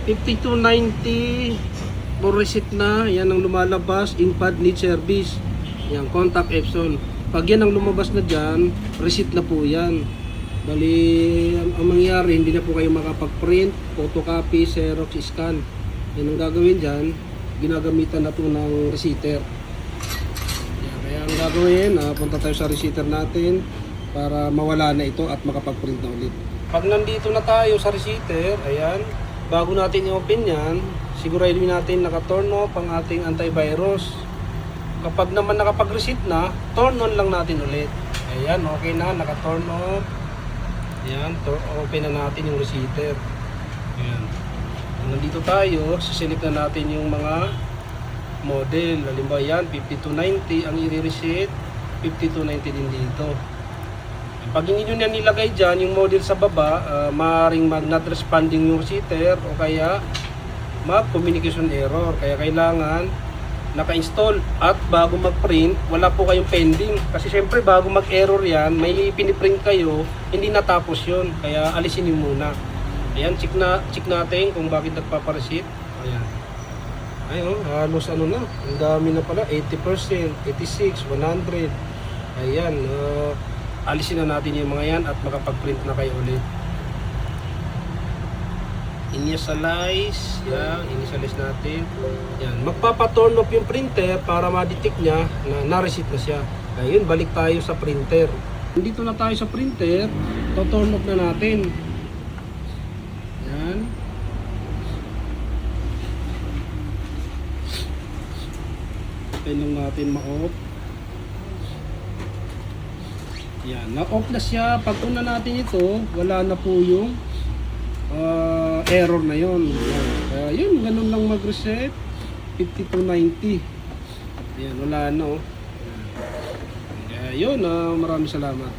5290 for reset na. Yan ang lumalabas. Infad need service. Yan, contact Epson. Pag yan ang lumabas na dyan, reset na po yan. Bali, ang mangyari, hindi na po kayo makapag-print, photocopy, xerox, scan. Yan ang gagawin dyan, ginagamitan na po ng receiver. Yan, kaya ang gagawin, punta tayo sa receiver natin para mawala na ito at makapag-print na ulit. Pag nandito na tayo sa receiver, ayan, bago natin i-open yan, siguraduhin natin naka-turn off ang ating antivirus. Kapag naman nakapag-reset na, turn on lang natin ulit. Ayan, okay na, naka-turn off. Ayan, open na natin yung receiver. Ayan. Nandito tayo, siselect na natin yung mga model. Halimbawa yan, 5290 ang i-reset, 5290 din dito. Pag hindi nyo na nilagay dyan, yung model sa baba, maaaring not responding yung receiver o kaya mag-communication error. Kaya kailangan naka-install at bago mag-print, wala po kayong pending. Kasi syempre bago mag-error yan, may piniprint kayo, hindi natapos yun. Kaya alisin nyo muna. Ayan, check natin kung bakit nagpapareset. Ayan. Ayun, halos ano na, ang dami na pala, 80%, 86, 100. Ayan, alisin na natin yung mga yan at makapag-print na kayo ulit. Initialize, yan, initialize natin. Yan, magpapa-turn off yung printer para ma-detect niya na na-reset na siya. Ayun, balik tayo sa printer. Dito na tayo sa printer, to-turn off na natin. Yan. Tayo lang natin ma-off. Yan, na-off na siya. Pag una natin ito, wala na po yung error na yon. Kaya yun, ganun lang mag-reset. 5290. Ayan, wala na. Kaya yun, maraming salamat.